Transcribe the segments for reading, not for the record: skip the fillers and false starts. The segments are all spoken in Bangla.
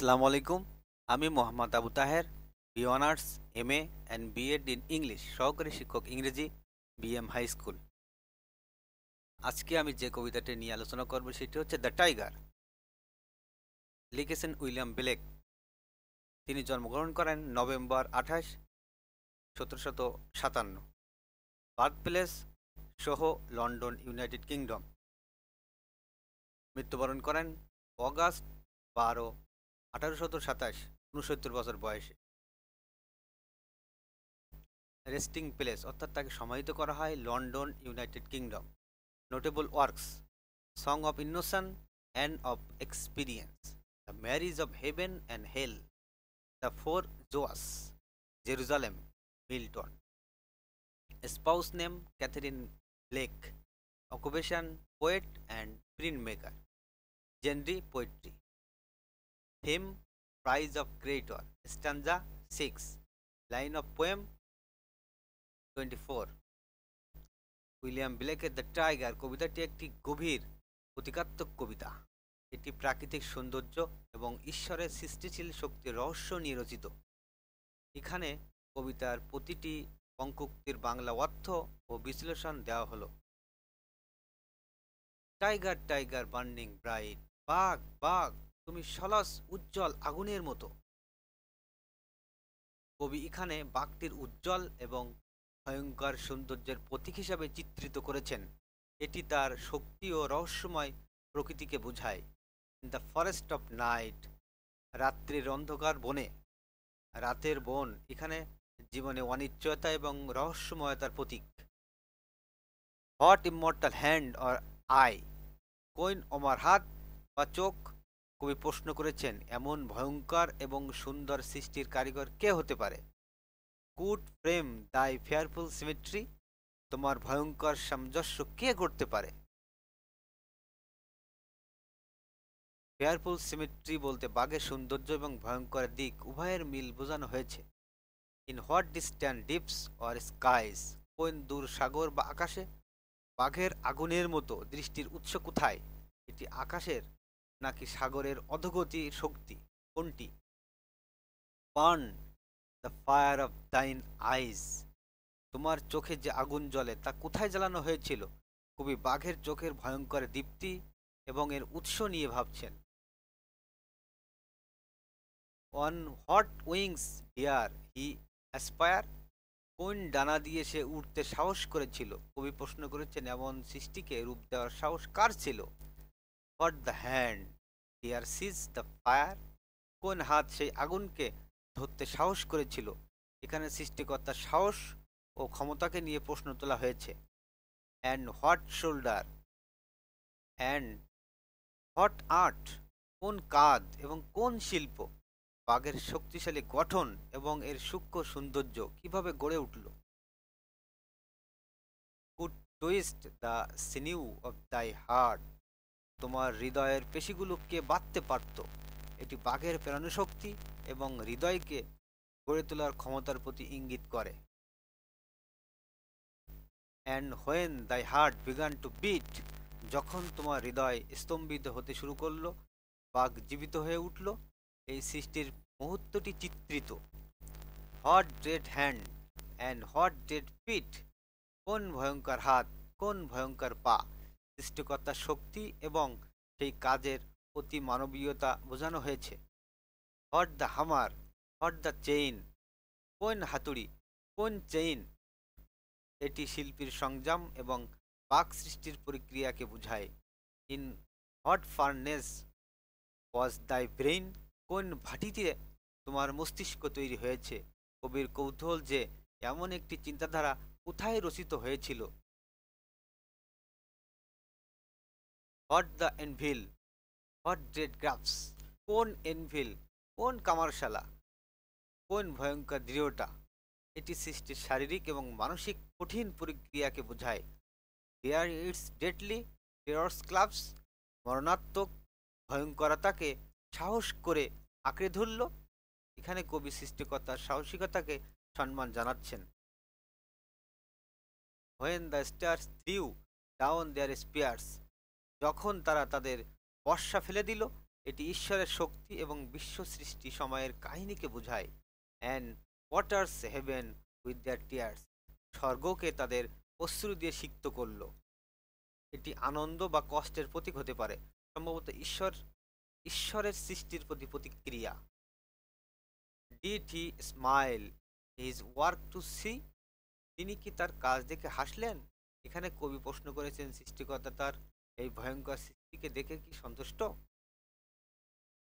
আসসালামু আলাইকুম। আমি Mohammad Abu Taher, B honours, MA and BEd in English, সহকারী শিক্ষক ইংরেজি, বিএম হাই স্কুল। আজকে আমি যে কবিতাটি নিয়ে আলোচনা করব সেটি হচ্ছে দ্য টাইগার। লিখেছেন উইলিয়াম ব্লেক। তিনি জন্মগ্রহণ করেন নভেম্বর 28, 1757। বার্থ প্লেস সহ লন্ডন, ইউনাইটেড কিংডম। মৃত্যুবরণ করেন অগাস্ট 12, 1827, 69 বছর বয়সে। রেস্টিং প্লেস অর্থাৎ তাকে সমাহিত করা হয় London, United Kingdom. Notable works: song of innocence and of experience, the marriage of heaven and hell, the four Zoas, Jerusalem, Milton. Spouse name Catherine Blake, occupation poet and printmaker, genre poetry. Theme praise of creator, stanza 6, line of poem 24। William ব্লেকের দ্য টাইগার কবিতাটি একটি গভীর প্রতীকাত্মক কবিতা। এটি প্রাকৃতিক সৌন্দর্য এবং ঈশ্বরের সৃষ্টিশীল শক্তির রহস্য নিয়ে রচিত। এখানে কবিতার প্রতিটি পঙ্ক্তুর বাংলা অর্থ ও বিশ্লেষণ দেওয়া হলো। টাইগার টাইগার বার্নিং ব্রাইট, বাঘ বাঘ তুমি সলস উজ্জ্বল আগুনের মতো। কবি এখানে বাঘটির উজ্জ্বল এবং ভয়ঙ্কর সৌন্দর্যের প্রতীক হিসাবে চিত্রিত করেছেন। এটি তার শক্তি ও রহস্যময় প্রকৃতিকে বোঝায়। In the forest of night, রাত্রির অন্ধকার বনে। রাতের বন এখানে জীবনে অনিশ্চয়তা এবং রহস্যময়তার প্রতীক। What immortal hand or eye, কোন অমর হাত বা চোখ? কবি প্রশ্ন করেছেন, এমন ভয়ঙ্কর এবং সুন্দর সৃষ্টির কারিগর কে হতে পারে? কুড ফ্রেম দাই ফেয়ারফুল সিমেট্রি, তোমার ভয়ঙ্কর সামঞ্জস্য কে করতে পারে? ফেয়ারফুল সিমেট্রি বলতে বাঘের সৌন্দর্য এবং ভয়ঙ্কর দিক উভয়ের মিল বোঝানো হয়েছে। In what distant dips or skies, কোন দূর সাগর বা আকাশে? বাঘের আগুনের মতো দৃষ্টির উৎস কোথায়? এটি আকাশের নাকি সাগরের অধোগতির শক্তি, কোনটি? Burn the fire of thine eyes, তোমার চোখে যে আগুন জ্বলে তা কোথায় জ্বালানো হয়েছিল? কবি বাঘের চোখের ভয়ঙ্কর দীপ্তি এবং এর উৎস নিয়ে ভাবছেন। On what wings dare he aspire, কোন ডানা দিয়ে সে উঠতে সাহস করেছিল? কবি প্রশ্ন করেছেন, এমন সৃষ্টিকে রূপ দেওয়ার সাহস কার ছিল? What the hand dare seize the fire, কোন হাত সেই আগুনকে ধরতে সাহস করেছিল? এখানে সৃষ্টিকর্তার সাহস ও ক্ষমতাকে নিয়ে প্রশ্ন তোলা হয়েছে। And what shoulder and what art, কোন কাঁধ এবং কোন শিল্প? বাঘের শক্তিশালী গঠন এবং এর সূক্ষ্ম সৌন্দর্য কিভাবে গড়ে উঠল? কুড টুইস্ট দ্য সিনিউ অফ দাই হার্ট, তোমার হৃদয়ের পেশিগুলো কে বাঁধতে পারত? এটি বাঘের প্রাণশক্তি এবং হৃদয়কে গড়ে তোলার ক্ষমতার প্রতি ইঙ্গিত করে। অ্যান্ড হোয়েন দাই হার্ট বিগান টু বিট, যখন তোমার হৃদয় স্তম্ভিত হতে শুরু করলো, বাঘ জীবিত হয়ে উঠল। এই সৃষ্টির মুহূর্তটি চিত্রিত। What dead hand and what dead fit, কোন ভয়ঙ্কর হাত, কোন ভয়ঙ্কর পা? সৃষ্টিকর্তার শক্তি এবং সেই কাজের অতি মানবীয়তা বোঝানো হয়েছে। হোয়াট দ্য হামার, হোয়াট দ্য চেইন, কোন হাতুড়ি, কোন চেইন? এটি শিল্পীর সংযম এবং বাক সৃষ্টির প্রক্রিয়াকে বোঝায়। ইন হোয়াট ফার্নেস ওয়াজ দাই ব্রেইন, কোন ভাটিতে তোমার মস্তিষ্ক তৈরি হয়েছে? কবির কৌতূহল যে এমন একটি চিন্তাধারা কোথায় রচিত হয়েছিল। হোয়াট দ্য এনভিল, হোয়াট ডেড গ্রাফস, কোন এনভিল, কোন কামারশালা, কোন ভয়ঙ্কর দৃঢ়তা? এটি সৃষ্টির শারীরিক এবং মানসিক কঠিন প্রক্রিয়াকে বোঝায়। দেয়ার ইটস ডেডলি টেরর্স ক্লাবস, মরণাত্মক ভয়ঙ্করতাকে সাহস করে আঁকড়ে ধরল। এখানে কবি সৃষ্টিকর্তার সাহসিকতাকে সম্মান জানাচ্ছেন। When the stars threw down their spears, যখন তারা তাদের বর্ষা ফেলে দিল, এটি ঈশ্বরের শক্তি এবং বিশ্ব সৃষ্টি সময়ের কাহিনীকে বোঝায়। And waters heaven with their tears, স্বর্গকে তাদের অশ্রু দিয়ে সিক্ত করল। এটি আনন্দ বা কষ্টের প্রতীক হতে পারে, সম্ভবত ঈশ্বরের সৃষ্টির প্রতি প্রতিক্রিয়া। Did he smile his work to see, তিনি কি তার কাজ দেখে হাসলেন? এখানে কবি প্রশ্ন করেছেন, সৃষ্টিকর্তা তার এই ভয়ঙ্কর সৃষ্টিকে দেখে কি সন্তুষ্ট?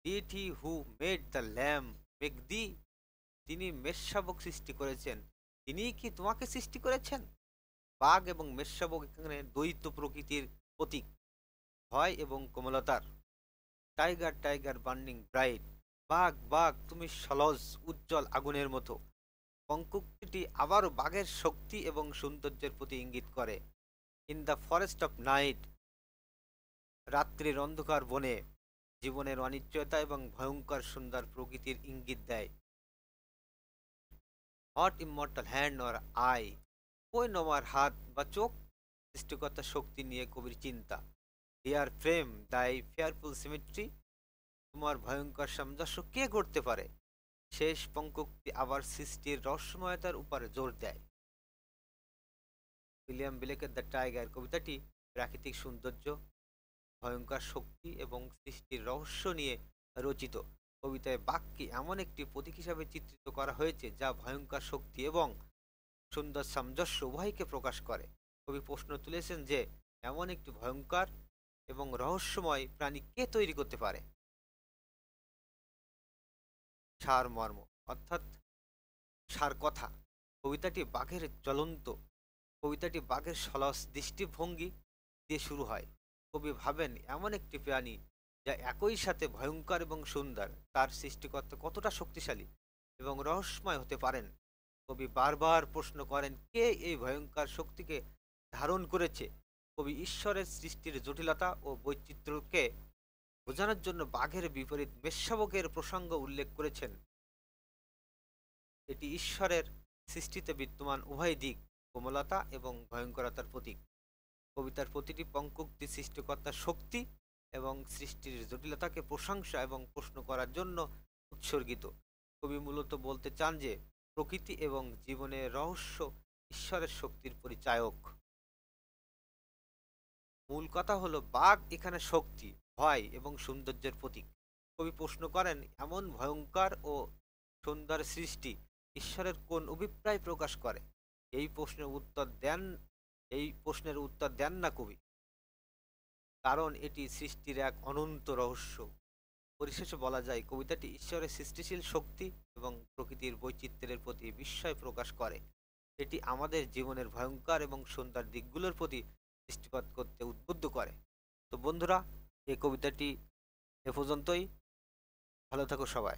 Did he who made the lamb make thee, তিনি মেষশাবক সৃষ্টি করেছেন, তিনি কি তোমাকে সৃষ্টি করেছেন? বাঘ এবং মেষশাবক এখানে দ্বৈত প্রকৃতির প্রতীক, ভয় এবং কোমলতার। টাইগার টাইগার বার্নিং ব্রাইট, বাঘ বাঘ তুমি সলজ উজ্জ্বল আগুনের মতো। পঙ্কুক্তিটি আবারও বাঘের শক্তি এবং সৌন্দর্যের প্রতি ইঙ্গিত করে। In the forest of night, রাত্রির অন্ধকার বনে জীবনের অনিশ্চয়তা এবং ভয়ঙ্কর সুন্দর প্রকৃতির ইঙ্গিত দেয়। Hot immortal hand or I, ওই নমার হাত বা চোখ, সৃষ্টিকর্তার শক্তি নিয়ে কবির চিন্তা। ডিয়ার ফ্রেম দাই ফেয়ারফুল সিমেট্রি, তোমার ভয়ঙ্কর সামঞ্জস্য কে করতে পারে? শেষ পঙ্কুক্তি আবার সৃষ্টির রহস্যময়তার উপর জোর দেয়। উইলিয়াম ব্লেকের দ্য টাইগার কবিতাটি প্রাকৃতিক সৌন্দর্য, ভয়ঙ্কর শক্তি এবং সৃষ্টির রহস্য নিয়ে রচিত। কবিতায় বাঘকে এমন একটি প্রতীক হিসাবে চিত্রিত করা হয়েছে যা ভয়ঙ্কর শক্তি এবং সুন্দর সামঞ্জস্য উভয়কে প্রকাশ করে। কবি প্রশ্ন তুলেছেন যে এমন একটি ভয়ঙ্কর এবং রহস্যময় প্রাণী কে তৈরি করতে পারে? সারমর্ম অর্থাৎ সার কথা, কবিতাটি বাঘের সলস দৃষ্টিভঙ্গি দিয়ে শুরু হয়। কবি ভাবেন এমন একটি প্রাণী যা একই সাথে ভয়ঙ্কর এবং সুন্দর, তার সৃষ্টিকর্তা কতটা শক্তিশালী এবং রহস্যময় হতে পারেন? কবি বারবার প্রশ্ন করেন, কে এই ভয়ঙ্কর শক্তিকে ধারণ করেছে? কবি ঈশ্বরের সৃষ্টির জটিলতা ও বৈচিত্র্যকে বোঝানোর জন্য বাঘের বিপরীত মেষশাবকের প্রসঙ্গ উল্লেখ করেছেন। এটি ঈশ্বরের সৃষ্টিতে বিদ্যমান উভয় দিক, কোমলতা এবং ভয়ঙ্করতার প্রতীক। কবিতার প্রতিটি পঙ্কুক্তি সৃষ্টিকর্তার শক্তি এবং সৃষ্টির জটিলতাকে প্রশংসা এবং প্রশ্ন করার জন্য উৎসর্গিত। কবি মূলত বলতে চান যে প্রকৃতি এবং জীবনের রহস্য ঈশ্বরের শক্তির পরিচায়ক। মূল কথা হলো বাঘ এখানে শক্তি, ভয় এবং সৌন্দর্যের প্রতীক। কবি প্রশ্ন করেন, এমন ভয়ঙ্কর ও সুন্দর সৃষ্টি ঈশ্বরের কোন অভিপ্রায় প্রকাশ করে? এই প্রশ্নের উত্তর দেন না কবি, কারণ এটি সৃষ্টির এক অনন্ত রহস্য। পরিশেষে বলা যায় কবিতাটি ঈশ্বরের সৃষ্টিশীল শক্তি এবং প্রকৃতির বৈচিত্র্যের প্রতি বিস্ময় প্রকাশ করে। এটি আমাদের জীবনের ভয়ঙ্কর এবং সুন্দর দিকগুলোর প্রতি দৃষ্টিপাত করতে উদ্বুদ্ধ করে। তো বন্ধুরা, এই কবিতাটি এ পর্যন্তই। ভালো থাকো সবাই।